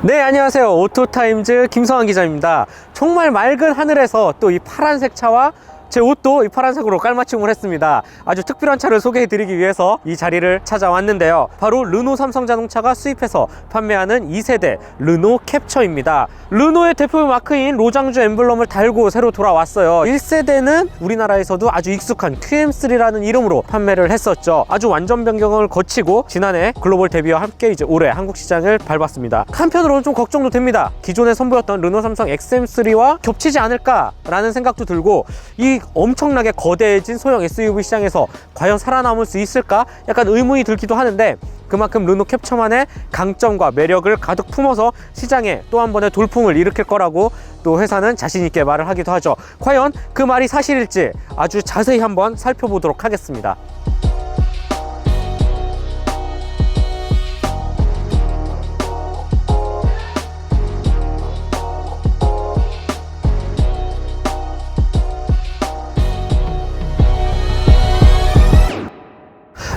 네, 안녕하세요. 오토타임즈 김성환 기자입니다. 정말 맑은 하늘에서 또 이 파란색 차와 제 옷도 이 파란색으로 깔맞춤을 했습니다. 아주 특별한 차를 소개해드리기 위해서 이 자리를 찾아왔는데요. 바로 르노 삼성자동차가 수입해서 판매하는 2세대 르노 캡처입니다. 르노의 대표 마크인 로장주 엠블럼을 달고 새로 돌아왔어요. 1세대는 우리나라에서도 아주 익숙한 QM3라는 이름으로 판매를 했었죠. 아주 완전 변경을 거치고 지난해 글로벌 데뷔와 함께 이제 올해 한국 시장을 밟았습니다. 한편으로는 좀 걱정도 됩니다. 기존에 선보였던 르노 삼성 XM3와 겹치지 않을까라는 생각도 들고, 이 엄청나게 거대해진 소형 SUV 시장에서 과연 살아남을 수 있을까? 약간 의문이 들기도 하는데, 그만큼 르노 캡처만의 강점과 매력을 가득 품어서 시장에 또 한 번의 돌풍을 일으킬 거라고 또 회사는 자신 있게 말을 하기도 하죠. 과연 그 말이 사실일지 아주 자세히 한번 살펴보도록 하겠습니다.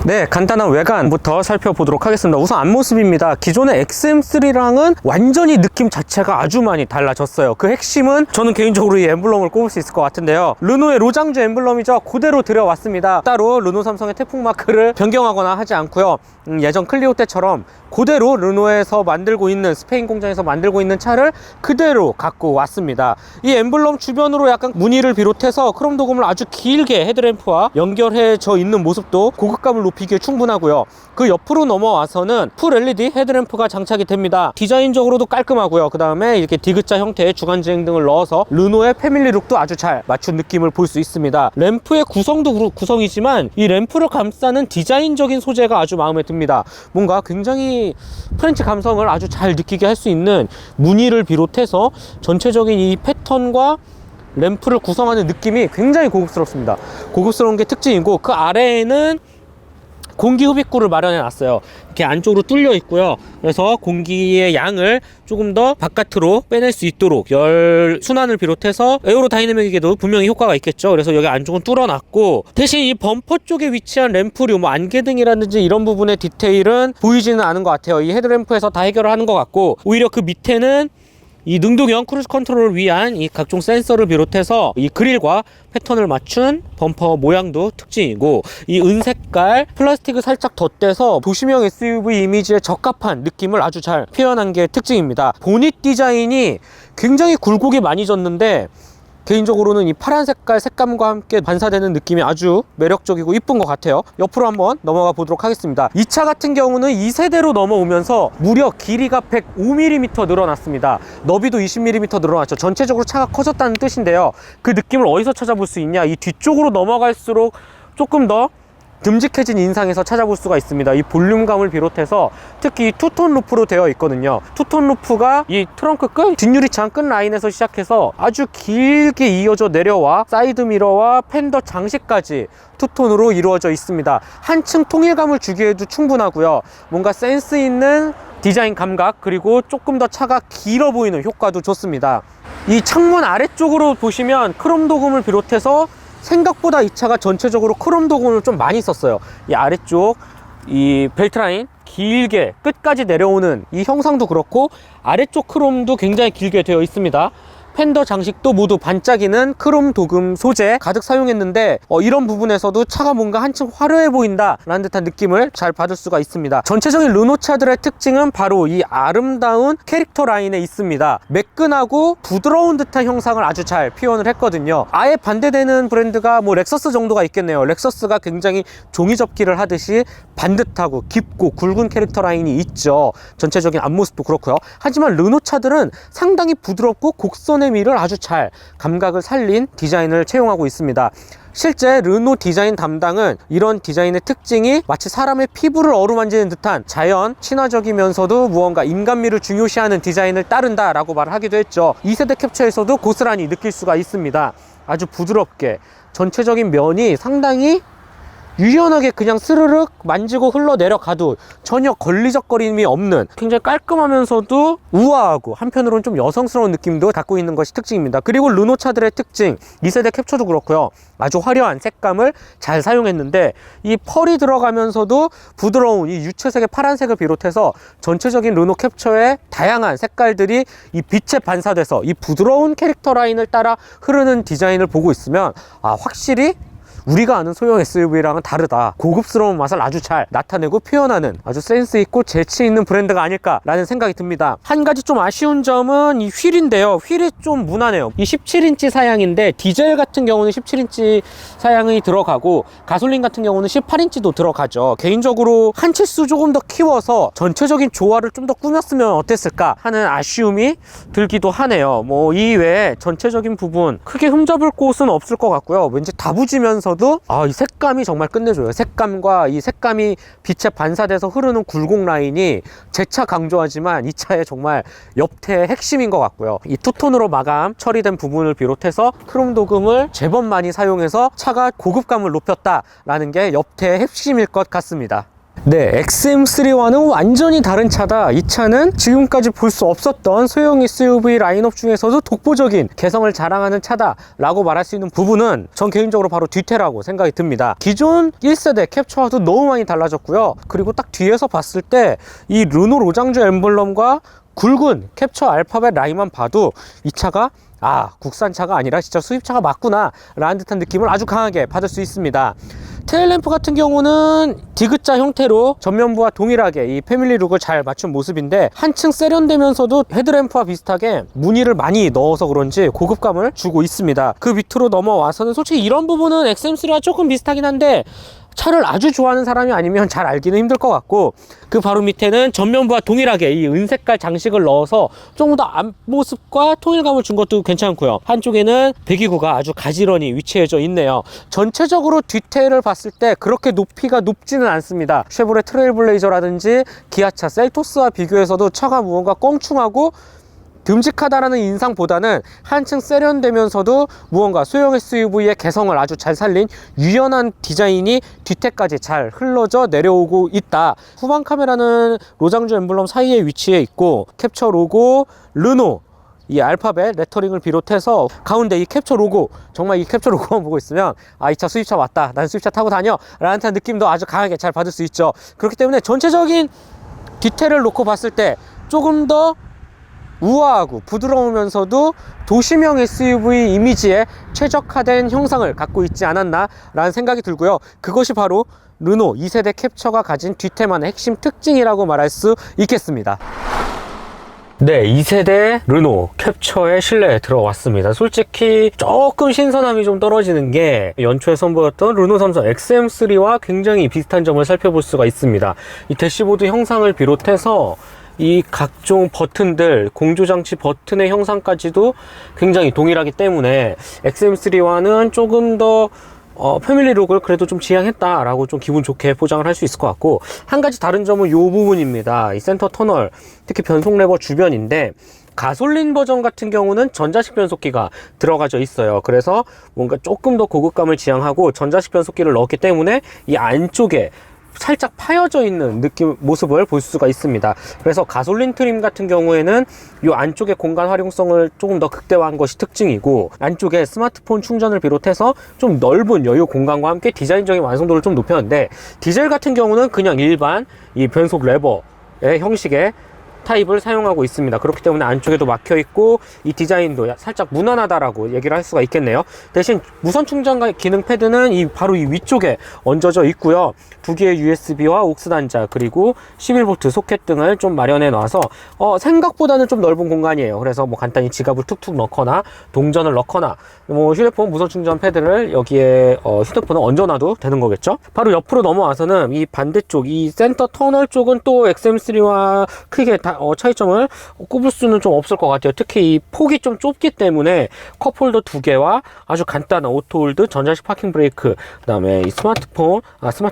네, 간단한 외관부터 살펴보도록 하겠습니다. 우선 앞모습입니다. 기존의 XM3랑은 완전히 느낌 자체가 아주 많이 달라졌어요. 그 핵심은 저는 개인적으로 이 엠블럼을 꼽을 수 있을 것 같은데요. 르노의 로장주 엠블럼이죠. 그대로 들여왔습니다. 따로 르노 삼성의 태풍 마크를 변경하거나 하지 않고요. 예전 클리오 때처럼 그대로 르노에서 만들고 있는, 스페인 공장에서 만들고 있는 차를 그대로 갖고 왔습니다. 이 엠블럼 주변으로 약간 무늬를 비롯해서 크롬 도금을 아주 길게 헤드램프와 연결해져 있는 모습도 고급감을 높이기에 충분하고요. 그 옆으로 넘어와서는 풀 LED 헤드램프가 장착이 됩니다. 디자인적으로도 깔끔하고요. 그 다음에 이렇게 디귿자 형태의 주간주행 등을 넣어서 르노의 패밀리 룩도 아주 잘 맞춘 느낌을 볼 수 있습니다. 램프의 구성도 구성이지만 이 램프를 감싸는 디자인적인 소재가 아주 마음에 듭니다. 뭔가 굉장히 프렌치 감성을 아주 잘 느끼게 할 수 있는 무늬를 비롯해서 전체적인 이 패턴과 램프를 구성하는 느낌이 굉장히 고급스럽습니다. 고급스러운 게 특징이고, 그 아래에는 공기 흡입구를 마련해 놨어요. 이렇게 안쪽으로 뚫려 있고요. 그래서 공기의 양을 조금 더 바깥으로 빼낼 수 있도록 열 순환을 비롯해서 에어로다이내믹에도 분명히 효과가 있겠죠. 그래서 여기 안쪽은 뚫어 놨고, 대신 이 범퍼 쪽에 위치한 램프류, 뭐 안개등이라든지 이런 부분의 디테일은 보이지는 않은 것 같아요. 이 헤드램프에서 다 해결을 하는 것 같고, 오히려 그 밑에는 이 능동형 크루즈 컨트롤을 위한 이 각종 센서를 비롯해서 이 그릴과 패턴을 맞춘 범퍼 모양도 특징이고, 이 은색깔 플라스틱을 살짝 덧대서 도시명 SUV 이미지에 적합한 느낌을 아주 잘 표현한 게 특징입니다. 보닛 디자인이 굉장히 굴곡이 많이 졌는데, 개인적으로는 이 파란 색깔 색감과 함께 반사되는 느낌이 아주 매력적이고 이쁜 것 같아요. 옆으로 한번 넘어가 보도록 하겠습니다. 이 차 같은 경우는 2세대로 넘어오면서 무려 길이가 105mm 늘어났습니다. 너비도 20mm 늘어났죠. 전체적으로 차가 커졌다는 뜻인데요. 그 느낌을 어디서 찾아볼 수 있냐? 이 뒤쪽으로 넘어갈수록 조금 더 듬직해진 인상에서 찾아볼 수가 있습니다. 이 볼륨감을 비롯해서 특히 이 투톤 루프로 되어 있거든요. 투톤 루프가 이 트렁크 끝, 뒷유리창 끝 라인에서 시작해서 아주 길게 이어져 내려와 사이드 미러와 팬더 장식까지 투톤으로 이루어져 있습니다. 한층 통일감을 주기에도 충분하고요. 뭔가 센스 있는 디자인 감각, 그리고 조금 더 차가 길어 보이는 효과도 좋습니다. 이 창문 아래쪽으로 보시면 크롬 도금을 비롯해서 생각보다 이 차가 전체적으로 크롬 도금을 좀 많이 썼어요. 이 아래쪽 이 벨트 라인 길게 끝까지 내려오는 이 형상도 그렇고, 아래쪽 크롬도 굉장히 길게 되어 있습니다. 팬더 장식도 모두 반짝이는 크롬 도금 소재 가득 사용했는데, 이런 부분에서도 차가 뭔가 한층 화려해 보인다 라는 듯한 느낌을 잘 받을 수가 있습니다. 전체적인 르노 차들의 특징은 바로 이 아름다운 캐릭터 라인에 있습니다. 매끈하고 부드러운 듯한 형상을 아주 잘 표현을 했거든요. 아예 반대되는 브랜드가 뭐 렉서스 정도가 있겠네요. 렉서스가 굉장히 종이접기를 하듯이 반듯하고 깊고 굵은 캐릭터 라인이 있죠. 전체적인 앞모습도 그렇고요. 하지만 르노 차들은 상당히 부드럽고 곡선의 미를 아주 잘 감각을 살린 디자인을 채용하고 있습니다. 실제 르노 디자인 담당은 이런 디자인의 특징이 마치 사람의 피부를 어루만지는 듯한 자연 친화적이면서도 무언가 인간미를 중요시하는 디자인을 따른다 라고 말을 하기도 했죠. 2세대 캡처에서도 고스란히 느낄 수가 있습니다. 아주 부드럽게 전체적인 면이 상당히 유연하게 그냥 스르륵 만지고 흘러내려가도 전혀 걸리적거림이 없는 굉장히 깔끔하면서도 우아하고 한편으로는 좀 여성스러운 느낌도 갖고 있는 것이 특징입니다. 그리고 르노 차들의 특징, 2세대 캡처도 그렇고요, 아주 화려한 색감을 잘 사용했는데 이 펄이 들어가면서도 부드러운 이 유채색의 파란색을 비롯해서 전체적인 르노 캡처의 다양한 색깔들이 이 빛에 반사돼서 이 부드러운 캐릭터 라인을 따라 흐르는 디자인을 보고 있으면 확실히 우리가 아는 소형 SUV랑은 다르다, 고급스러운 맛을 아주 잘 나타내고 표현하는 아주 센스 있고 재치 있는 브랜드가 아닐까라는 생각이 듭니다. 한 가지 좀 아쉬운 점은 이 휠인데요, 휠이 좀 무난해요. 이 17인치 사양인데 디젤 같은 경우는 17인치 사양이 들어가고 가솔린 같은 경우는 18인치도 들어가죠. 개인적으로 한 치수 조금 더 키워서 전체적인 조화를 좀 더 꾸몄으면 어땠을까 하는 아쉬움이 들기도 하네요. 뭐 이외에 전체적인 부분 크게 흠잡을 곳은 없을 것 같고요. 왠지 다부지면서 이 색감이 정말 끝내줘요. 색감과 이 색감이 빛에 반사돼서 흐르는 굴곡 라인이 제 차 강조하지만 이 차의 정말 옆태의 핵심인 것 같고요. 이 투톤으로 마감 처리된 부분을 비롯해서 크롬 도금을 제법 많이 사용해서 차가 고급감을 높였다라는 게 옆태의 핵심일 것 같습니다. 네, XM3와는 완전히 다른 차다. 이 차는 지금까지 볼 수 없었던 소형 SUV 라인업 중에서도 독보적인 개성을 자랑하는 차다 라고 말할 수 있는 부분은 전 개인적으로 바로 뒤태라고 생각이 듭니다. 기존 1세대 캡처와도 너무 많이 달라졌고요. 그리고 딱 뒤에서 봤을 때 이 르노 로장주 엠블럼과 굵은 캡처 알파벳 라인만 봐도 이 차가 국산차가 아니라 진짜 수입차가 맞구나 라는 듯한 느낌을 아주 강하게 받을 수 있습니다. 테일램프 같은 경우는 디귿자 형태로 전면부와 동일하게 이 패밀리 룩을 잘 맞춘 모습인데 한층 세련되면서도 헤드램프와 비슷하게 무늬를 많이 넣어서 그런지 고급감을 주고 있습니다. 그 밑으로 넘어와서는 솔직히 이런 부분은 XM3와 조금 비슷하긴 한데 차를 아주 좋아하는 사람이 아니면 잘 알기는 힘들 것 같고, 그 바로 밑에는 전면부와 동일하게 이 은색깔 장식을 넣어서 조금 더 앞모습과 통일감을 준 것도 괜찮고요. 한쪽에는 배기구가 아주 가지런히 위치해져 있네요. 전체적으로 뒤태를 봤을 때 그렇게 높이가 높지는 않습니다. 쉐보레 트레일블레이저라든지 기아차 셀토스와 비교해서도 차가 무언가 껑충하고 듬직하다라는 인상보다는 한층 세련되면서도 무언가 소형 SUV의 개성을 아주 잘 살린 유연한 디자인이 뒤태까지 잘 흘러져 내려오고 있다. 후방 카메라는 로장주 엠블럼 사이에 위치해 있고 캡처 로고, 르노 이 알파벳 레터링을 비롯해서 가운데 이 캡처 로고, 정말 이 캡처 로고만 보고 있으면 이 차 수입차 맞다, 난 수입차 타고 다녀 라는 느낌도 아주 강하게 잘 받을 수 있죠. 그렇기 때문에 전체적인 디테일을 놓고 봤을 때 조금 더 우아하고 부드러우면서도 도시명 SUV 이미지에 최적화된 형상을 갖고 있지 않았나 라는 생각이 들고요. 그것이 바로 르노 2세대 캡처가 가진 뒤태만의 핵심 특징이라고 말할 수 있겠습니다. 네, 2세대 르노 캡처의 실내에 들어왔습니다. 솔직히 조금 신선함이 좀 떨어지는 게 연초에 선보였던 르노 삼성 XM3와 굉장히 비슷한 점을 살펴볼 수가 있습니다. 이 대시보드 형상을 비롯해서 이 각종 버튼들, 공조장치 버튼의 형상까지도 굉장히 동일하기 때문에 XM3와는 조금 더 패밀리 룩을 그래도 좀 지향했다라고 좀 기분 좋게 포장을 할 수 있을 것 같고, 한 가지 다른 점은 이 부분입니다. 이 센터 터널, 특히 변속 레버 주변인데 가솔린 버전 같은 경우는 전자식 변속기가 들어가져 있어요. 그래서 뭔가 조금 더 고급감을 지향하고 전자식 변속기를 넣었기 때문에 이 안쪽에 살짝 파여져 있는 모습을 볼 수가 있습니다. 그래서 가솔린 트림 같은 경우에는 이 안쪽의 공간 활용성을 조금 더 극대화한 것이 특징이고, 안쪽에 스마트폰 충전을 비롯해서 좀 넓은 여유 공간과 함께 디자인적인 완성도를 좀 높였는데, 디젤 같은 경우는 그냥 일반 이 변속 레버의 형식의 타입을 사용하고 있습니다. 그렇기 때문에 안쪽에도 막혀 있고 이 디자인도 살짝 무난하다라고 얘기를 할 수가 있겠네요. 대신 무선 충전 기능 패드는 바로 이 위쪽에 얹어져 있고요. 두 개의 USB와 옥스 단자 그리고 11V 소켓 등을 좀 마련해 놔서 생각보다는 좀 넓은 공간이에요. 그래서 뭐 간단히 지갑을 툭툭 넣거나 동전을 넣거나 뭐 휴대폰 무선 충전 패드를 여기에 휴대폰을 얹어놔도 되는 거겠죠. 바로 옆으로 넘어와서는 이 반대쪽 이 센터 터널 쪽은 또 XM3와 크게 차이점을 꼽을 수는 좀 없을 것 같아요. 특히 이 폭이 좀 좁기 때문에 컵홀더 2개와 아주 간단한 오토홀드, 전자식 파킹 브레이크, 그 다음에 이 스마트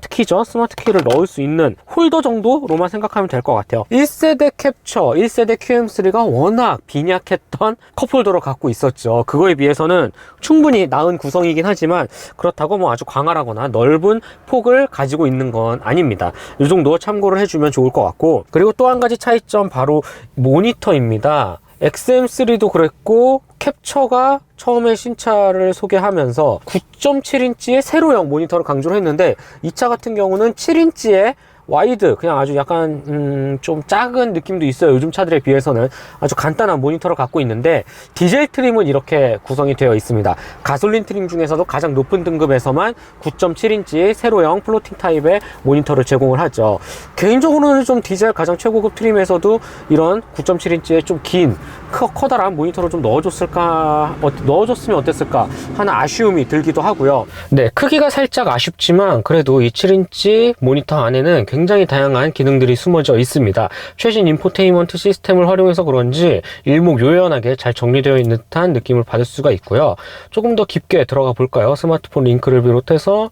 키죠. 스마트 키를 넣을 수 있는 홀더 정도로만 생각하면 될 것 같아요. 1세대 캡처, 1세대 QM3가 워낙 빈약했던 컵홀더를 갖고 있었죠. 그거에 비해서는 충분히 나은 구성이긴 하지만 그렇다고 뭐 아주 광활하거나 넓은 폭을 가지고 있는 건 아닙니다. 이 정도 참고를 해주면 좋을 것 같고, 그리고 또 한 가지 차이점 바로 모니터입니다. XM3도 그랬고 캡처가 처음에 신차를 소개하면서 9.7인치의 세로형 모니터를 강조를 했는데, 이 차 같은 경우는 7인치의 와이드, 그냥 아주 약간 좀 작은 느낌도 있어요. 요즘 차들에 비해서는 아주 간단한 모니터를 갖고 있는데, 디젤 트림은 이렇게 구성이 되어 있습니다. 가솔린 트림 중에서도 가장 높은 등급에서만 9.7인치 세로형 플로팅 타입의 모니터를 제공을 하죠. 개인적으로는 좀 디젤 가장 최고급 트림에서도 이런 9.7인치의 좀 긴 커다란 모니터를 좀 넣어줬으면 어땠을까 하는 아쉬움이 들기도 하고요. 네, 크기가 살짝 아쉽지만 그래도 이 7인치 모니터 안에는 굉장히 다양한 기능들이 숨어져 있습니다. 최신 인포테인먼트 시스템을 활용해서 그런지 일목요연하게 잘 정리되어 있는 듯한 느낌을 받을 수가 있고요. 조금 더 깊게 들어가 볼까요? 스마트폰 링크를 비롯해서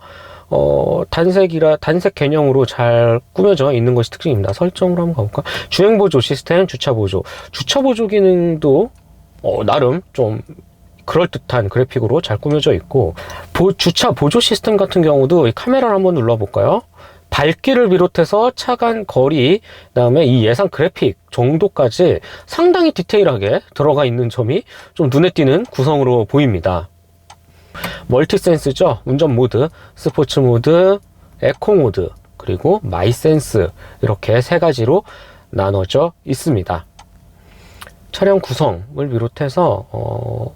단색 개념으로 잘 꾸며져 있는 것이 특징입니다. 설정으로 한번 가볼까? 주행보조 시스템, 주차보조 기능도 나름 좀 그럴듯한 그래픽으로 잘 꾸며져 있고, 주차 보조 시스템 같은 경우도 이 카메라를 한번 눌러볼까요? 밝기를 비롯해서 차 간 거리, 그다음에 이 예상 그래픽 정도까지 상당히 디테일하게 들어가 있는 점이 좀 눈에 띄는 구성으로 보입니다. 멀티센스죠. 운전 모드, 스포츠 모드, 에코 모드, 그리고 마이 센스, 이렇게 세 가지로 나눠져 있습니다. 차량 구성을 비롯해서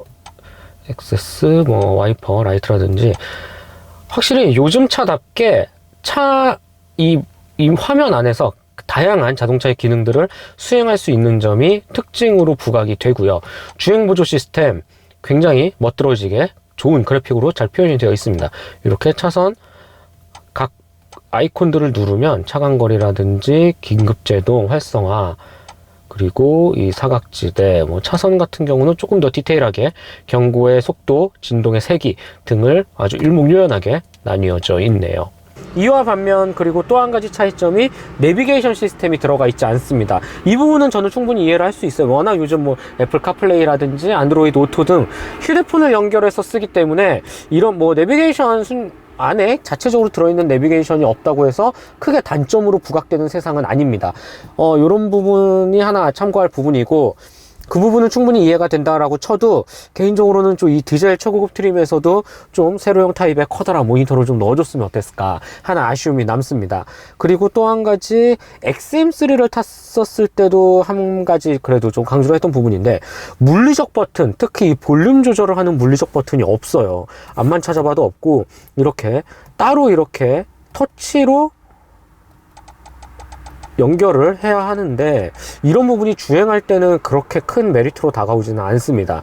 액세스, 와이퍼, 라이트라든지 확실히 요즘 차답게 이 화면 안에서 다양한 자동차의 기능들을 수행할 수 있는 점이 특징으로 부각이 되고요. 주행보조 시스템 굉장히 멋들어지게 좋은 그래픽으로 잘 표현이 되어 있습니다. 이렇게 차선 각 아이콘들을 누르면 차간거리라든지 긴급제동, 활성화, 그리고 이 사각지대, 차선 같은 경우는 조금 더 디테일하게 경고의 속도, 진동의 세기 등을 아주 일목요연하게 나뉘어져 있네요. 이와 반면 그리고 또 한 가지 차이점이 내비게이션 시스템이 들어가 있지 않습니다. 이 부분은 저는 충분히 이해를 할 수 있어요. 워낙 요즘 애플 카플레이라든지 안드로이드 오토 등 휴대폰을 연결해서 쓰기 때문에 이런 내비게이션 안에 자체적으로 들어있는 내비게이션이 없다고 해서 크게 단점으로 부각되는 세상은 아닙니다. 이런 부분이 하나 참고할 부분이고, 그 부분은 충분히 이해가 된다라고 쳐도 개인적으로는 좀 이 디젤 최고급 트림에서도 좀 세로형 타입의 커다란 모니터를 좀 넣어줬으면 어땠을까 하는 아쉬움이 남습니다. 그리고 또 한 가지, XM3를 탔었을 때도 한 가지 그래도 좀 강조를 했던 부분인데, 물리적 버튼, 특히 볼륨 조절을 하는 물리적 버튼이 없어요. 앞만 찾아봐도 없고, 이렇게 따로 이렇게 터치로 연결을 해야 하는데, 이런 부분이 주행할 때는 그렇게 큰 메리트로 다가오지는 않습니다.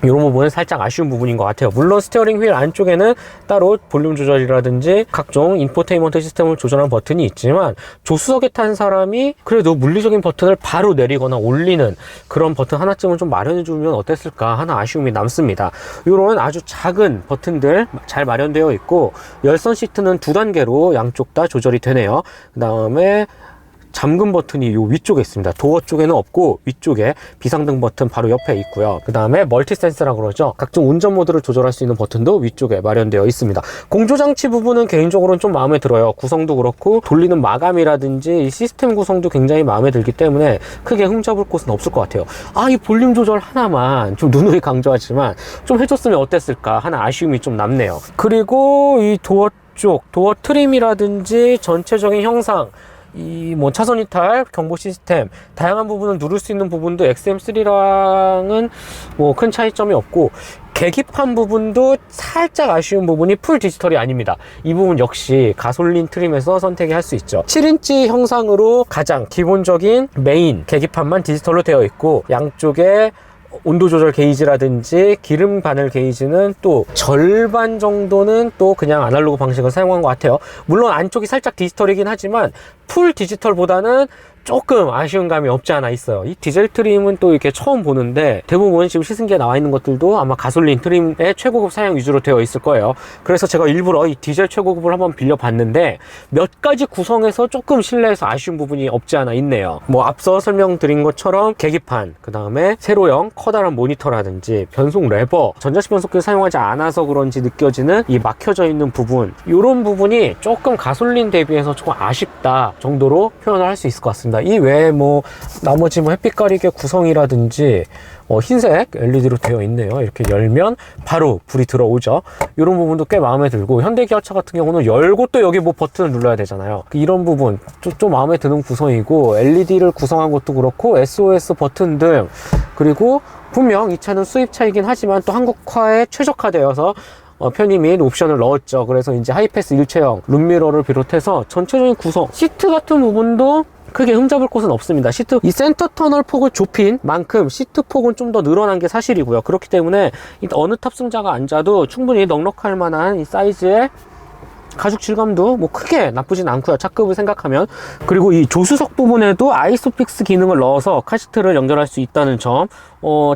이런 부분은 살짝 아쉬운 부분인 것 같아요. 물론 스티어링 휠 안쪽에는 따로 볼륨 조절이라든지 각종 인포테인먼트 시스템을 조절하는 버튼이 있지만, 조수석에 탄 사람이 그래도 물리적인 버튼을 바로 내리거나 올리는 그런 버튼 하나쯤은 좀 마련해 주면 어땠을까 하는 아쉬움이 남습니다. 이런 아주 작은 버튼들 잘 마련되어 있고, 열선 시트는 2단계로 양쪽 다 조절이 되네요. 그 다음에 잠금 버튼이 요 위쪽에 있습니다. 도어 쪽에는 없고 위쪽에 비상등 버튼 바로 옆에 있고요. 그 다음에 멀티센스라고 그러죠. 각종 운전 모드를 조절할 수 있는 버튼도 위쪽에 마련되어 있습니다. 공조장치 부분은 개인적으로는 좀 마음에 들어요. 구성도 그렇고 돌리는 마감이라든지 이 시스템 구성도 굉장히 마음에 들기 때문에 크게 흠잡을 곳은 없을 것 같아요. 이 볼륨 조절 하나만 좀 누누이 강조하지만 좀 해줬으면 어땠을까 하는 아쉬움이 좀 남네요. 그리고 이 도어 쪽, 도어 트림이라든지 전체적인 형상, 차선 이탈, 경보 시스템, 다양한 부분을 누를 수 있는 부분도 XM3랑은 큰 차이점이 없고, 계기판 부분도 살짝 아쉬운 부분이 풀 디지털이 아닙니다. 이 부분 역시 가솔린 트림에서 선택이 할 수 있죠. 7인치 형상으로 가장 기본적인 메인 계기판만 디지털로 되어 있고, 양쪽에 온도 조절 게이지라든지 기름 바늘 게이지는 또 절반 정도는 또 그냥 아날로그 방식을 사용한 것 같아요. 물론 안쪽이 살짝 디지털이긴 하지만 풀 디지털보다는 조금 아쉬운 감이 없지 않아 있어요. 이 디젤 트림은 또 이렇게 처음 보는데 대부분 지금 시승기에 나와 있는 것들도 아마 가솔린 트림의 최고급 사양 위주로 되어 있을 거예요. 그래서 제가 일부러 이 디젤 최고급을 한번 빌려봤는데 몇 가지 구성에서 조금 실내에서 아쉬운 부분이 없지 않아 있네요. 뭐 앞서 설명드린 것처럼 계기판, 그 다음에 세로형 커다란 모니터라든지 변속 레버, 전자식 변속기를 사용하지 않아서 그런지 느껴지는 이 막혀져 있는 부분, 이런 부분이 조금 가솔린 대비해서 조금 아쉽다 정도로 표현을 할 수 있을 것 같습니다. 이 외에 뭐 나머지 뭐 햇빛 가리개 구성이라든지 흰색 LED로 되어 있네요. 이렇게 열면 바로 불이 들어오죠. 이런 부분도 꽤 마음에 들고, 현대기아차 같은 경우는 열고 또 여기 뭐 버튼을 눌러야 되잖아요. 이런 부분 좀 마음에 드는 구성이고, LED를 구성한 것도 그렇고 SOS 버튼 등, 그리고 분명 이 차는 수입차이긴 하지만 또 한국화에 최적화되어서 편의 및 옵션을 넣었죠. 그래서 이제 하이패스 일체형 룸미러를 비롯해서 전체적인 구성, 시트 같은 부분도 크게 흠잡을 곳은 없습니다. 시트, 이 센터 터널 폭을 좁힌 만큼 시트 폭은 좀 더 늘어난 게 사실이고요. 그렇기 때문에 어느 탑승자가 앉아도 충분히 넉넉할 만한 이 사이즈의 가죽 질감도 뭐 크게 나쁘진 않고요, 차급을 생각하면. 그리고 이 조수석 부분에도 아이소픽스 기능을 넣어서 카시트를 연결할 수 있다는 점,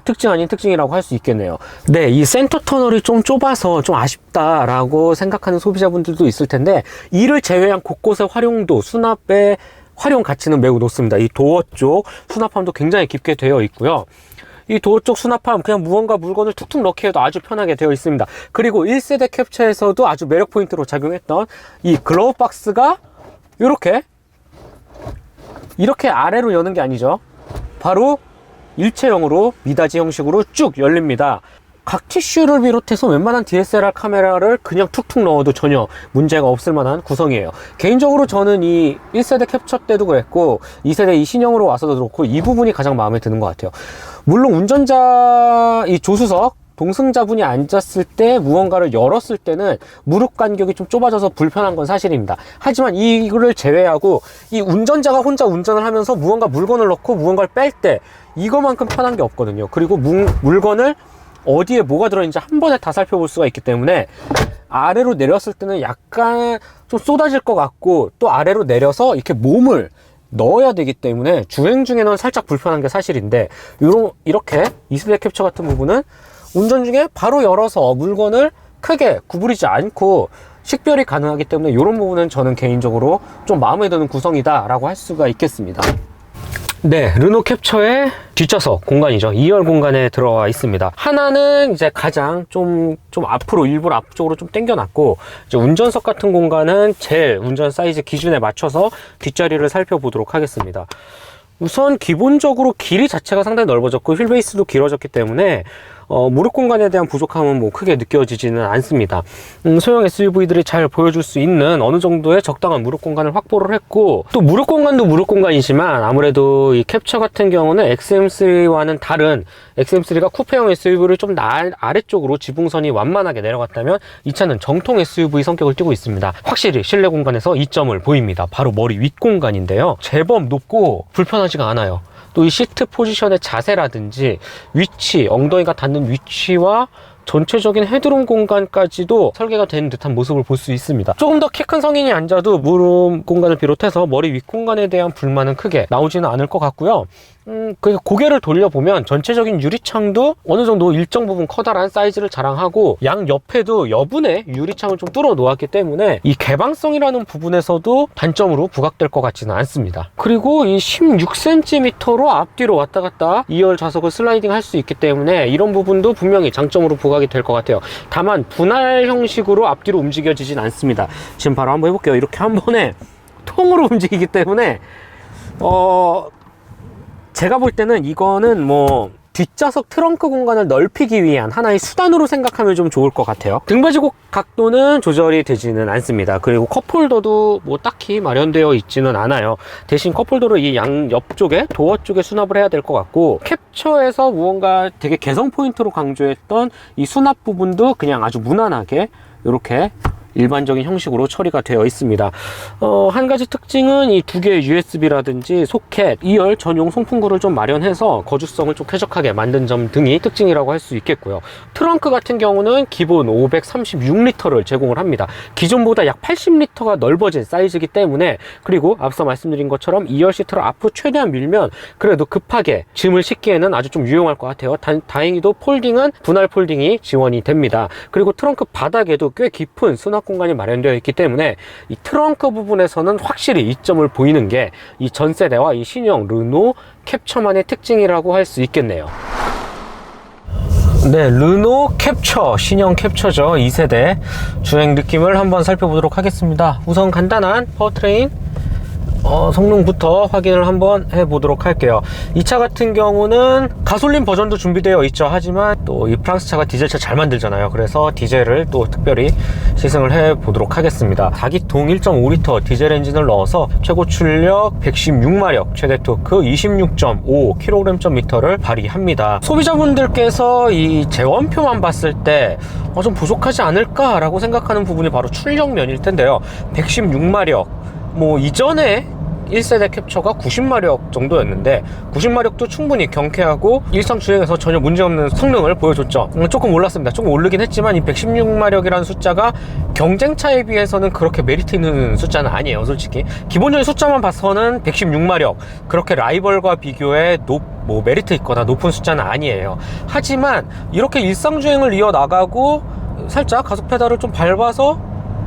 특징 아닌 특징이라고 할 수 있겠네요. 네, 이 센터 터널이 좀 좁아서 좀 아쉽다라고 생각하는 소비자분들도 있을 텐데, 이를 제외한 곳곳의 활용도, 수납의 활용 가치는 매우 높습니다. 이 도어 쪽 수납함도 굉장히 깊게 되어 있고요. 이 도어 쪽 수납함, 그냥 무언가 물건을 툭툭 넣기 해도 아주 편하게 되어 있습니다. 그리고 1세대 캡처에서도 아주 매력 포인트로 작용했던 이 글러브 박스가 이렇게 아래로 여는 게 아니죠. 바로 일체형으로 미닫이 형식으로 쭉 열립니다. 각 티슈를 비롯해서 웬만한 DSLR 카메라를 그냥 툭툭 넣어도 전혀 문제가 없을 만한 구성이에요. 개인적으로 저는 이 1세대 캡처 때도 그랬고 2세대 이 신형으로 와서도 그렇고 이 부분이 가장 마음에 드는 것 같아요. 물론 운전자, 이 조수석 동승자분이 앉았을 때 무언가를 열었을 때는 무릎 간격이 좀 좁아져서 불편한 건 사실입니다. 하지만 이거를 제외하고 이 운전자가 혼자 운전을 하면서 무언가 물건을 넣고 무언가를 뺄 때 이거만큼 편한 게 없거든요. 그리고 물건을 어디에 뭐가 들어있는지 한 번에 다 살펴볼 수가 있기 때문에 아래로 내렸을 때는 약간 좀 쏟아질 것 같고, 또 아래로 내려서 이렇게 몸을 넣어야 되기 때문에 주행 중에는 살짝 불편한 게 사실인데, 이렇게 2세대 캡처 같은 부분은 운전 중에 바로 열어서 물건을 크게 구부리지 않고 식별이 가능하기 때문에 이런 부분은 저는 개인적으로 좀 마음에 드는 구성이다 라고 할 수가 있겠습니다. 네, 르노 캡처의 뒷좌석 공간이죠. 2열 공간에 들어와 있습니다. 하나는 이제 가장 좀 앞으로, 일부러 앞쪽으로 좀 당겨놨고, 이제 운전석 같은 공간은 제일 운전 사이즈 기준에 맞춰서 뒷자리를 살펴보도록 하겠습니다. 우선 기본적으로 길이 자체가 상당히 넓어졌고 휠베이스도 길어졌기 때문에 무릎 공간에 대한 부족함은 뭐 크게 느껴지지는 않습니다. 소형 SUV들이 잘 보여줄 수 있는 어느 정도의 적당한 무릎 공간을 확보를 했고, 또 무릎 공간도 무릎 공간이지만 아무래도 이 캡처 같은 경우는 XM3와는 다른, XM3가 쿠페형 SUV를 좀 아래쪽으로 지붕선이 완만하게 내려갔다면 이 차는 정통 SUV 성격을 띠고 있습니다. 확실히 실내 공간에서 이점을 보입니다. 바로 머리 윗 공간인데요, 제법 높고 불편하지가 않아요. 또 이 시트 포지션의 자세라든지 위치, 엉덩이가 닿는 위치와 전체적인 헤드룸 공간까지도 설계가 된 듯한 모습을 볼 수 있습니다. 조금 더 키 큰 성인이 앉아도 무릎 공간을 비롯해서 머리 윗 공간에 대한 불만은 크게 나오지는 않을 것 같고요. 고개를 돌려보면 전체적인 유리창도 어느 정도 일정 부분 커다란 사이즈를 자랑하고, 양 옆에도 여분의 유리창을 좀 뚫어 놓았기 때문에 이 개방성이라는 부분에서도 단점으로 부각될 것 같지는 않습니다. 그리고 이 16cm로 앞뒤로 왔다 갔다 2열 좌석을 슬라이딩 할 수 있기 때문에 이런 부분도 분명히 장점으로 부각이 될 것 같아요. 다만 분할 형식으로 앞뒤로 움직여지진 않습니다. 지금 바로 한번 해볼게요. 이렇게 한 번에 통으로 움직이기 때문에 제가 볼 때는 이거는 뭐 뒷좌석 트렁크 공간을 넓히기 위한 하나의 수단으로 생각하면 좀 좋을 것 같아요. 등받이곡 각도는 조절이 되지는 않습니다. 그리고 컵홀더도 뭐 딱히 마련되어 있지는 않아요. 대신 컵홀더를 이 양 옆쪽에, 도어 쪽에 수납을 해야 될 것 같고, 캡처에서 무언가 되게 개성 포인트로 강조했던 이 수납 부분도 그냥 아주 무난하게 이렇게 일반적인 형식으로 처리가 되어 있습니다. 한 가지 특징은 이 두 개의 USB라든지 소켓, 2열 전용 송풍구를 좀 마련해서 거주성을 좀 쾌적하게 만든 점 등이 특징이라고 할 수 있겠고요. 트렁크 같은 경우는 기본 536리터를 제공을 합니다. 기존보다 약 80리터가 넓어진 사이즈이기 때문에, 그리고 앞서 말씀드린 것처럼 2열 시트를 앞으로 최대한 밀면 그래도 급하게 짐을 싣기에는 아주 좀 유용할 것 같아요. 다행히도 폴딩은 분할 폴딩이 지원이 됩니다. 그리고 트렁크 바닥에도 꽤 깊은 수납 공간이 마련되어 있기 때문에 이 트렁크 부분에서는 확실히 이점을 보이는 게 이 전세대와 이 신형 르노 캡처만의 특징이라고 할 수 있겠네요. 네, 르노 캡처, 신형 캡처죠. 2세대 주행 느낌을 한번 살펴보도록 하겠습니다. 우선 간단한 파워트레인 성능부터 확인을 한번 해보도록 할게요. 이 차 같은 경우는 가솔린 버전도 준비되어 있죠. 하지만 또 이 프랑스 차가 디젤차 잘 만들잖아요. 그래서 디젤을 또 특별히 시승을 해보도록 하겠습니다. 4기통 1.5리터 디젤 엔진을 넣어서 최고 출력 116마력, 최대 토크 26.5kgm를 발휘합니다. 소비자분들께서 이 재원표만 봤을 때 좀 부족하지 않을까 라고 생각하는 부분이 바로 출력면일 텐데요. 116마력, 뭐 이전에 1세대 캡처가 90마력 정도였는데 90마력도 충분히 경쾌하고 일상 주행에서 전혀 문제없는 성능을 보여줬죠. 조금 올랐습니다. 조금 오르긴 했지만 이 116마력이라는 숫자가 경쟁차에 비해서는 그렇게 메리트 있는 숫자는 아니에요. 솔직히 기본적인 숫자만 봐서는 116마력 그렇게 라이벌과 비교해 메리트 있거나 높은 숫자는 아니에요. 하지만 이렇게 일상 주행을 이어나가고 살짝 가속 페달을 좀 밟아서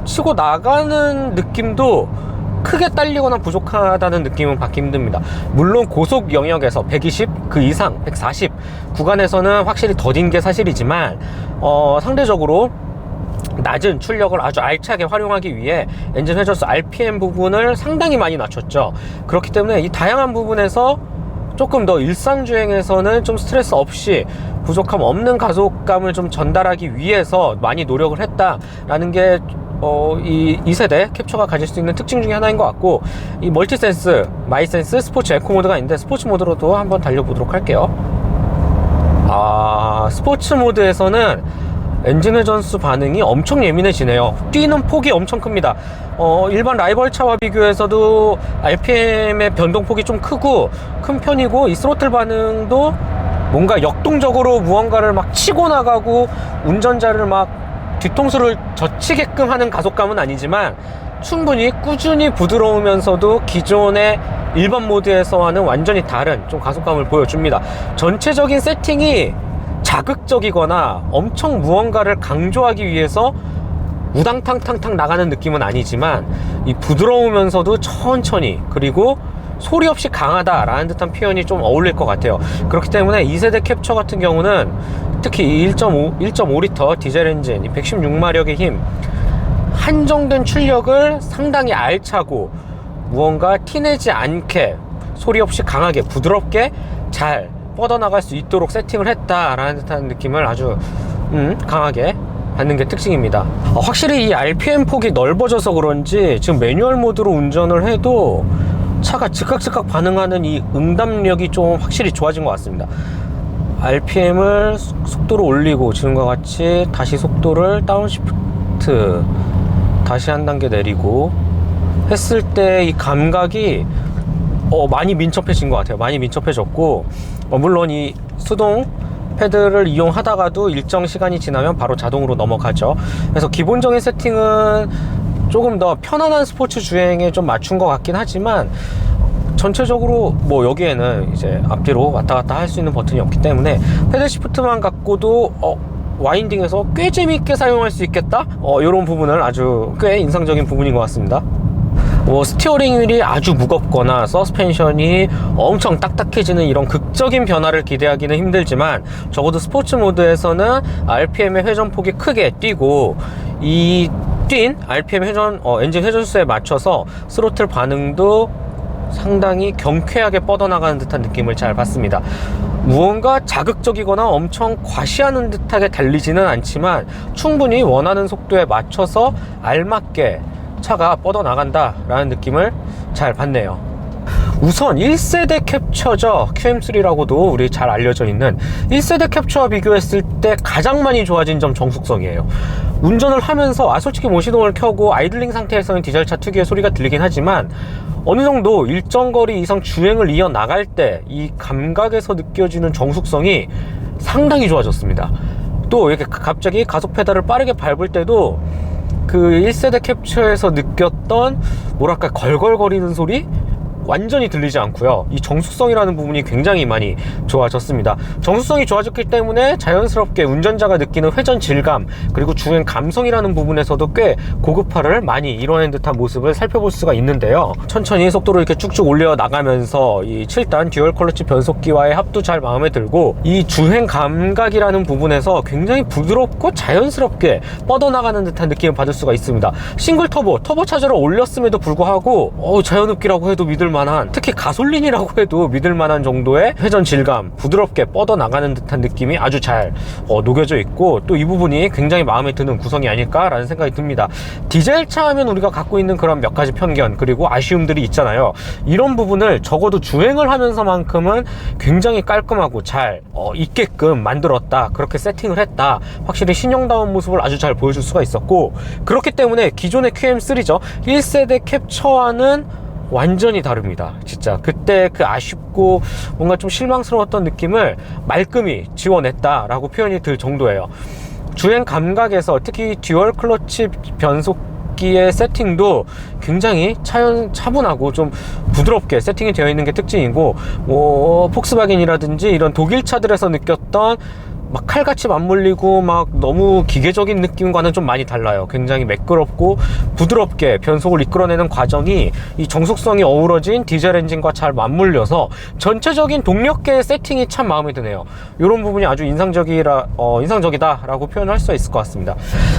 치고 나가는 느낌도 크게 딸리거나 부족하다는 느낌은 받기 힘듭니다. 물론 고속 영역에서 120 그 이상 140 구간에서는 확실히 더딘 게 사실이지만 상대적으로 낮은 출력을 아주 알차게 활용하기 위해 엔진 회전수 RPM 부분을 상당히 많이 낮췄죠. 그렇기 때문에 이 다양한 부분에서 조금 더 일상주행에서는 좀 스트레스 없이 부족함 없는 가속감을 좀 전달하기 위해서 많이 노력을 했다라는 게 이 2세대 캡처가 가질 수 있는 특징 중에 하나인 것 같고, 이 멀티센스, 마이센스, 스포츠 에코 모드가 있는데 스포츠 모드로도 한번 달려보도록 할게요. 스포츠 모드에서는 엔진 회전수 반응이 엄청 예민해지네요. 뛰는 폭이 엄청 큽니다. 일반 라이벌 차와 비교해서도 RPM의 변동폭이 좀 큰 편이고, 이 스로틀 반응도 뭔가 역동적으로 무언가를 막 치고 나가고 운전자를 막 뒤통수를 젖히게끔 하는 가속감은 아니지만 충분히 꾸준히 부드러우면서도 기존의 일반 모드에서와는 완전히 다른 좀 가속감을 보여줍니다. 전체적인 세팅이 자극적이거나 엄청 무언가를 강조하기 위해서 우당탕탕탕 나가는 느낌은 아니지만 이 부드러우면서도 천천히, 그리고 소리 없이 강하다라는 듯한 표현이 좀 어울릴 것 같아요. 그렇기 때문에 2세대 캡처 같은 경우는 특히 1.5리터 디젤 엔진 116마력의 힘, 한정된 출력을 상당히 알차고 무언가 티내지 않게 소리 없이 강하게 부드럽게 잘 뻗어나갈 수 있도록 세팅을 했다라는 듯한 느낌을 아주 강하게 받는 게 특징입니다. 확실히 이 RPM 폭이 넓어져서 그런지 지금 매뉴얼 모드로 운전을 해도 차가 즉각 반응하는 이 응답력이 좀 확실히 좋아진 것 같습니다. RPM을 속도를 올리고 지금과 같이 다시 속도를 다운시프트 다시 한 단계 내리고 했을 때 이 감각이 많이 민첩해진 것 같아요. 많이 민첩해졌고, 물론 이 수동 패드를 이용하다가도 일정 시간이 지나면 바로 자동으로 넘어가죠. 그래서 기본적인 세팅은 조금 더 편안한 스포츠 주행에 좀 맞춘 것 같긴 하지만, 전체적으로 여기에는 이제 앞뒤로 왔다 갔다 할 수 있는 버튼이 없기 때문에 패들 시프트만 갖고도 와인딩에서 꽤 재미있게 사용할 수 있겠다? 이런 부분을 아주 꽤 인상적인 부분인 것 같습니다. 스티어링 휠이 아주 무겁거나 서스펜션이 엄청 딱딱해지는 이런 극적인 변화를 기대하기는 힘들지만, 적어도 스포츠 모드에서는 RPM의 회전폭이 크게 뛰고, 이 뛴 RPM 엔진 회전수에 맞춰서 스로틀 반응도 상당히 경쾌하게 뻗어나가는 듯한 느낌을 잘 받습니다. 무언가 자극적이거나 엄청 과시하는 듯하게 달리지는 않지만 충분히 원하는 속도에 맞춰서 알맞게 차가 뻗어나간다 라는 느낌을 잘 받네요. 우선 1세대 캡처죠. QM3라고도 우리 잘 알려져 있는 1세대 캡처와 비교했을 때 가장 많이 좋아진 점 정숙성이에요. 운전을 하면서 솔직히 뭐 시동을 켜고 아이들링 상태에서는 디젤차 특유의 소리가 들리긴 하지만 어느 정도 일정 거리 이상 주행을 이어나갈 때 이 감각에서 느껴지는 정숙성이 상당히 좋아졌습니다. 또 이렇게 갑자기 가속 페달을 빠르게 밟을 때도 그 1세대 캡처에서 느꼈던 뭐랄까 걸걸거리는 소리? 완전히 들리지 않고요. 이 정숙성이라는 부분이 굉장히 많이 좋아졌습니다. 정숙성이 좋아졌기 때문에 자연스럽게 운전자가 느끼는 회전 질감 그리고 주행 감성이라는 부분에서도 꽤 고급화를 많이 이뤄낸 듯한 모습을 살펴볼 수가 있는데요. 천천히 속도를 이렇게 쭉쭉 올려 나가면서 이 7단 듀얼 클러치 변속기와의 합도 잘 마음에 들고 이 주행 감각이라는 부분에서 굉장히 부드럽고 자연스럽게 뻗어나가는 듯한 느낌을 받을 수가 있습니다. 싱글 터보 차저를 올렸음에도 불구하고 자연흡기라고 해도 믿을 만한, 특히 가솔린이라고 해도 믿을 만한 정도의 회전 질감, 부드럽게 뻗어나가는 듯한 느낌이 아주 잘 녹여져 있고 또 이 부분이 굉장히 마음에 드는 구성이 아닐까라는 생각이 듭니다. 디젤차 하면 우리가 갖고 있는 그런 몇 가지 편견 그리고 아쉬움들이 있잖아요. 이런 부분을 적어도 주행을 하면서만큼은 굉장히 깔끔하고 잘 있게끔 만들었다, 그렇게 세팅을 했다, 확실히 신형다운 모습을 아주 잘 보여줄 수가 있었고, 그렇기 때문에 기존의 QM3죠 1세대 캡처와는 완전히 다릅니다. 진짜 그때 그 아쉽고 뭔가 좀 실망스러웠던 느낌을 말끔히 지워냈다라고 표현이 들 정도예요. 주행 감각에서 특히 듀얼 클러치 변속기의 세팅도 굉장히 차분하고 좀 부드럽게 세팅이 되어 있는 게 특징이고, 뭐 폭스바겐이라든지 이런 독일 차들에서 느꼈던 막 칼같이 맞물리고 막 너무 기계적인 느낌과는 좀 많이 달라요. 굉장히 매끄럽고 부드럽게 변속을 이끌어내는 과정이 이 정숙성이 어우러진 디젤 엔진과 잘 맞물려서 전체적인 동력계의 세팅이 참 마음에 드네요. 이런 부분이 아주 인상적이다라고 표현할 수 있을 것 같습니다.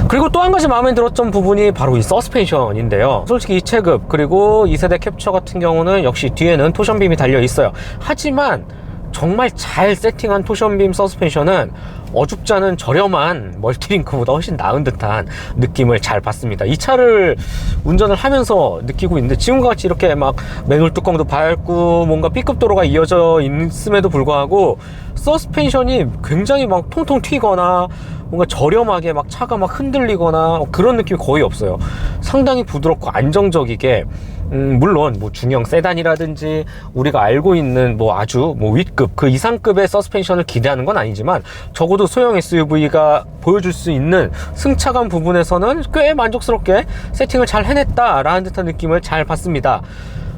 그리고 또 한 가지 마음에 들었던 부분이 바로 이 서스펜션인데요. 솔직히 이 체급 그리고 2세대 캡처 같은 경우는 역시 뒤에는 토션빔이 달려 있어요. 하지만 정말 잘 세팅한 토션빔 서스펜션은 어줍지 않은 저렴한 멀티링크보다 훨씬 나은 듯한 느낌을 잘 받습니다. 이 차를 운전을 하면서 느끼고 있는데 지금과 같이 이렇게 막 맨홀 뚜껑도 밟고 뭔가 B급 도로가 이어져 있음에도 불구하고 서스펜션이 굉장히 막 통통 튀거나 뭔가 저렴하게 막 차가 막 흔들리거나 그런 느낌이 거의 없어요. 상당히 부드럽고 안정적이게 물론 뭐 중형 세단이라든지 우리가 알고 있는 뭐 아주 뭐 윗급 그 이상급의 서스펜션을 기대하는 건 아니지만 적어도 소형 SUV가 보여줄 수 있는 승차감 부분에서는 꽤 만족스럽게 세팅을 잘 해냈다라는 듯한 느낌을 잘 받습니다.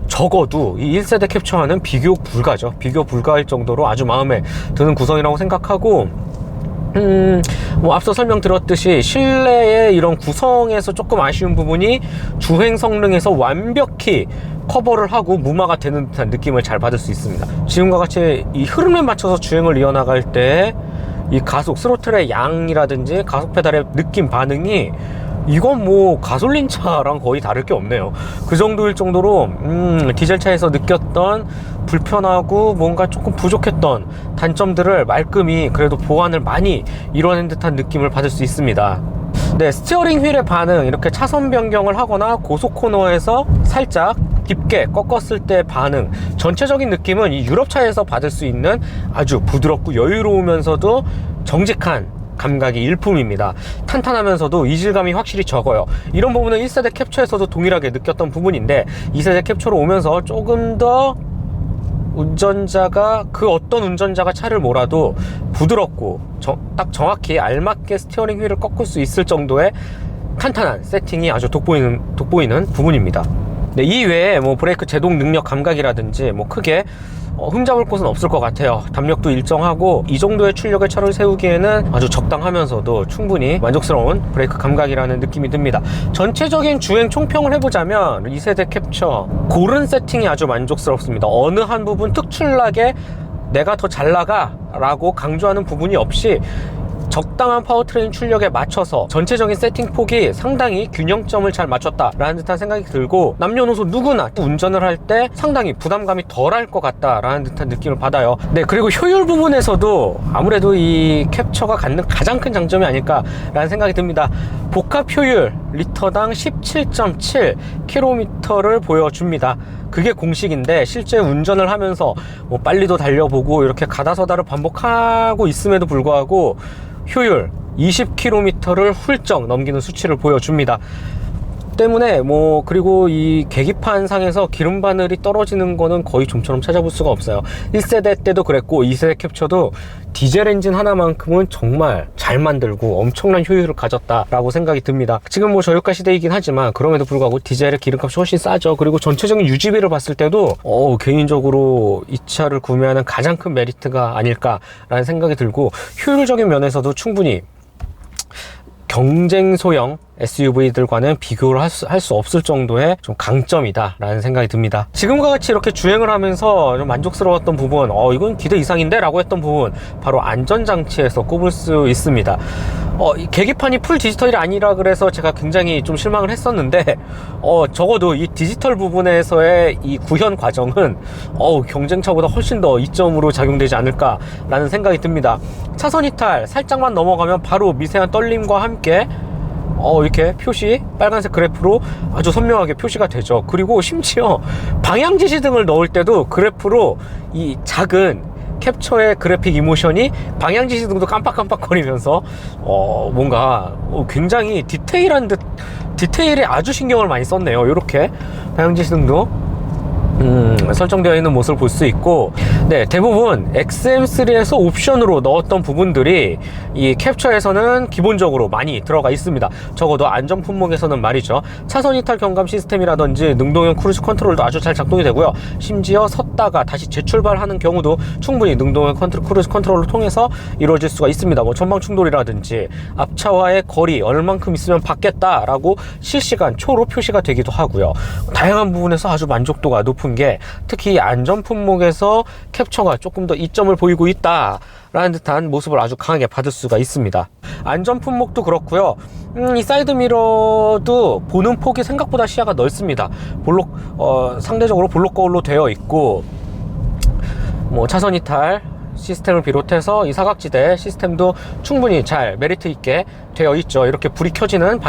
적어도 이 1세대 캡처와는 비교 불가죠. 비교 불가할 정도로 아주 마음에 드는 구성이라고 생각하고, 뭐 앞서 설명드렸듯이 실내의 이런 구성에서 조금 아쉬운 부분이 주행 성능에서 완벽히 커버를 하고 무마가 되는 듯한 느낌을 잘 받을 수 있습니다. 지금과 같이 이 흐름에 맞춰서 주행을 이어나갈 때 이 가속 스로틀의 양이라든지 가속 페달의 느낌 반응이 이건 뭐 가솔린 차랑 거의 다를 게 없네요. 그 정도일 정도로 디젤차에서 느꼈던 불편하고 뭔가 조금 부족했던 단점들을 말끔히 그래도 보완을 많이 이뤄낸 듯한 느낌을 받을 수 있습니다. 네, 스티어링 휠의 반응, 이렇게 차선 변경을 하거나 고속 코너에서 살짝 깊게 꺾었을 때 반응, 전체적인 느낌은 이 유럽차에서 받을 수 있는 아주 부드럽고 여유로우면서도 정직한 감각이 일품입니다. 탄탄하면서도 이질감이 확실히 적어요. 이런 부분은 1세대 캡처에서도 동일하게 느꼈던 부분인데 2세대 캡처로 오면서 조금 더 운전자가 그 어떤 운전자가 차를 몰아도 부드럽고 딱 정확히 알맞게 스티어링 휠을 꺾을 수 있을 정도의 탄탄한 세팅이 아주 돋보이는 부분입니다. 네, 이 외에 뭐 브레이크 제동 능력 감각이라든지 뭐 크게 흠잡을 곳은 없을 것 같아요. 담력도 일정하고 이 정도의 출력의 차를 세우기에는 아주 적당하면서도 충분히 만족스러운 브레이크 감각이라는 느낌이 듭니다. 전체적인 주행 총평을 해보자면 2세대 캡처 고른 세팅이 아주 만족스럽습니다. 어느 한 부분 특출나게 내가 더 잘 나가 라고 강조하는 부분이 없이 적당한 파워트레인 출력에 맞춰서 전체적인 세팅 폭이 상당히 균형점을 잘 맞췄다라는 듯한 생각이 들고, 남녀노소 누구나 운전을 할 때 상당히 부담감이 덜할 것 같다라는 듯한 느낌을 받아요. 네, 그리고 효율 부분에서도 아무래도 이 캡처가 갖는 가장 큰 장점이 아닐까라는 생각이 듭니다. 복합 효율, 리터당 17.7km를 보여줍니다. 그게 공식인데 실제 운전을 하면서 뭐 빨리도 달려보고 이렇게 가다서다를 반복하고 있음에도 불구하고 효율 20km를 훌쩍 넘기는 수치를 보여줍니다. 때문에 뭐 그리고 이 계기판 상에서 기름 바늘이 떨어지는 거는 거의 좀처럼 찾아볼 수가 없어요. 1세대 때도 그랬고 2세대 캡처도 디젤 엔진 하나만큼은 정말 잘 만들고 엄청난 효율을 가졌다라고 생각이 듭니다. 지금 뭐 저유가 시대이긴 하지만 그럼에도 불구하고 디젤의 기름값이 훨씬 싸죠. 그리고 전체적인 유지비를 봤을 때도 개인적으로 이 차를 구매하는 가장 큰 메리트가 아닐까라는 생각이 들고, 효율적인 면에서도 충분히 경쟁 소형 SUV들과는 비교를 할 수 없을 정도의 좀 강점이다 라는 생각이 듭니다. 지금과 같이 이렇게 주행을 하면서 좀 만족스러웠던 부분, 이건 기대 이상인데 라고 했던 부분, 바로 안전장치에서 꼽을 수 있습니다. 이 계기판이 풀 디지털이 아니라 그래서 제가 굉장히 좀 실망을 했었는데, 적어도 이 디지털 부분에서의 이 구현 과정은 경쟁차보다 훨씬 더 이점으로 작용되지 않을까 라는 생각이 듭니다. 차선 이탈 살짝만 넘어가면 바로 미세한 떨림과 함께 이렇게 표시, 빨간색 그래프로 아주 선명하게 표시가 되죠. 그리고 심지어 방향 지시등을 넣을 때도 그래프로 이 작은 캡처의 그래픽 이모션이 방향 지시등도 깜빡깜빡거리면서 뭔가 굉장히 디테일에 아주 신경을 많이 썼네요. 이렇게 방향 지시등도 설정되어 있는 모습을 볼 수 있고, 네, 대부분 XM3에서 옵션으로 넣었던 부분들이 이 캡처에서는 기본적으로 많이 들어가 있습니다. 적어도 안전 품목에서는 말이죠. 차선 이탈 경감 시스템이라든지 능동형 크루즈 컨트롤도 아주 잘 작동이 되고요. 심지어 섰다가 다시 재출발하는 경우도 충분히 능동형 크루즈 컨트롤을 통해서 이루어질 수가 있습니다. 뭐 전방 충돌이라든지 앞차와의 거리 얼만큼 있으면 받겠다라고 실시간 초로 표시가 되기도 하고요. 다양한 부분에서 아주 만족도가 높은 게, 특히 안전 품목에서 캡처가 조금 더 이점을 보이고 있다 라는 듯한 모습을 아주 강하게 받을 수가 있습니다. 안전 품목도 그렇고요. 이 사이드 미러도 보는 폭이 생각보다 시야가 넓습니다. 상대적으로 볼록 거울로 되어 있고, 뭐 차선 이탈 시스템을 비롯해서 이 사각지대 시스템도 충분히 잘 메리트 있게 되어 있죠. 이렇게 불이 켜지는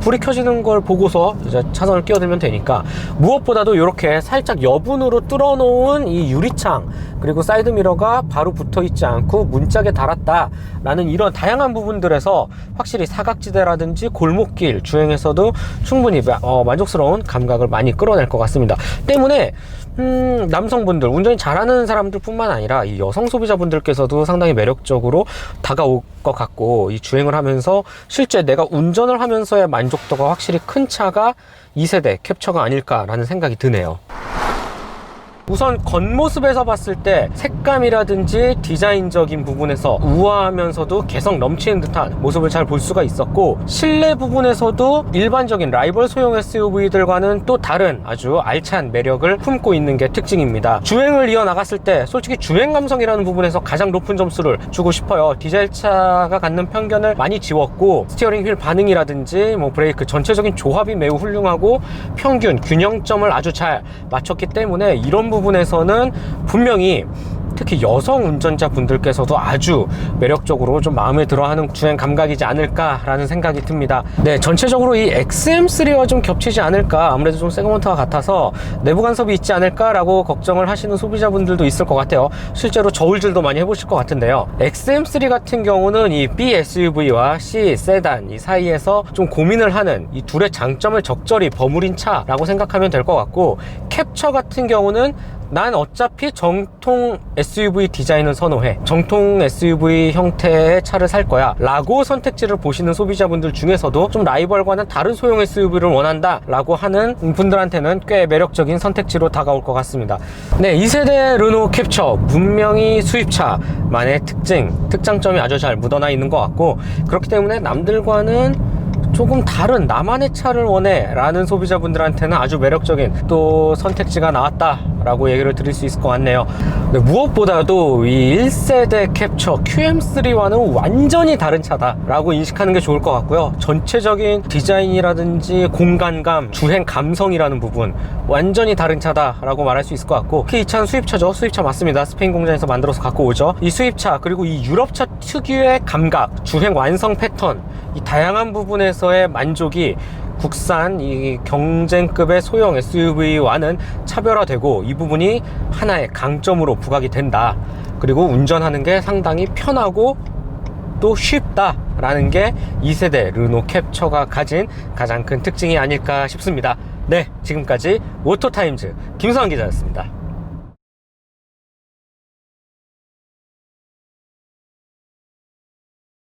불이 켜지는 걸 보고서 이제 차선을 끼어들면 되니까. 무엇보다도 이렇게 살짝 여분으로 뚫어 놓은 이 유리창, 그리고 사이드 미러가 바로 붙어 있지 않고 문짝에 달았다 라는 이런 다양한 부분들에서 확실히 사각지대라든지 골목길 주행에서도 충분히 만족스러운 감각을 많이 끌어낼 것 같습니다. 때문에 남성분들, 운전이 잘하는 사람들 뿐만 아니라 이 여성 소비자분들께서도 상당히 매력적으로 다가올 것 같고, 이 주행을 하면서 실제 내가 운전을 하면서의 만족도가 확실히 큰 차가 2세대 캡처가 아닐까라는 생각이 드네요. 우선 겉모습에서 봤을 때 색감이라든지 디자인적인 부분에서 우아하면서도 개성 넘치는 듯한 모습을 잘 볼 수가 있었고, 실내 부분에서도 일반적인 라이벌 소형 SUV들과는 또 다른 아주 알찬 매력을 품고 있는 게 특징입니다. 주행을 이어나갔을 때 솔직히 주행 감성이라는 부분에서 가장 높은 점수를 주고 싶어요. 디젤차가 갖는 편견을 많이 지웠고, 스티어링 휠 반응이라든지 뭐 브레이크 전체적인 조합이 매우 훌륭하고 평균 균형점을 아주 잘 맞췄기 때문에 이런 부분에서는 분명히 특히 여성 운전자 분들께서도 아주 매력적으로 좀 마음에 들어하는 주행 감각이지 않을까라는 생각이 듭니다. 네, 전체적으로 이 XM3와 좀 겹치지 않을까, 아무래도 좀 세그먼트가 같아서 내부 간섭이 있지 않을까라고 걱정을 하시는 소비자분들도 있을 것 같아요. 실제로 저울질도 많이 해보실 것 같은데요. XM3 같은 경우는 이 B SUV와 C 세단 이 사이에서 좀 고민을 하는 이 둘의 장점을 적절히 버무린 차라고 생각하면 될 것 같고, 캡처 같은 경우는 난 어차피 정통 SUV 디자인을 선호해, 정통 SUV 형태의 차를 살 거야 라고 선택지를 보시는 소비자분들 중에서도 좀 라이벌과는 다른 소형 SUV를 원한다 라고 하는 분들한테는 꽤 매력적인 선택지로 다가올 것 같습니다. 네, 2세대 르노 캡처 분명히 수입차만의 특장점이 아주 잘 묻어나 있는 것 같고, 그렇기 때문에 남들과는 조금 다른 나만의 차를 원해 라는 소비자분들한테는 아주 매력적인 또 선택지가 나왔다 라고 얘기를 드릴 수 있을 것 같네요. 네, 무엇보다도 이 1세대 캡처 QM3와는 완전히 다른 차다 라고 인식하는 게 좋을 것 같고요. 전체적인 디자인이라든지 공간감, 주행 감성이라는 부분 완전히 다른 차다 라고 말할 수 있을 것 같고, 특히 이 차는 수입차죠. 수입차 맞습니다. 스페인 공장에서 만들어서 갖고 오죠. 이 수입차, 그리고 이 유럽차 특유의 감각, 주행 완성 패턴, 이 다양한 부분에서의 만족이 국산 이 경쟁급의 소형 SUV와는 차별화되고 이 부분이 하나의 강점으로 부각이 된다. 그리고 운전하는 게 상당히 편하고 또 쉽다라는 게 2세대 르노 캡처가 가진 가장 큰 특징이 아닐까 싶습니다. 네, 지금까지 오토타임즈 김수환 기자였습니다.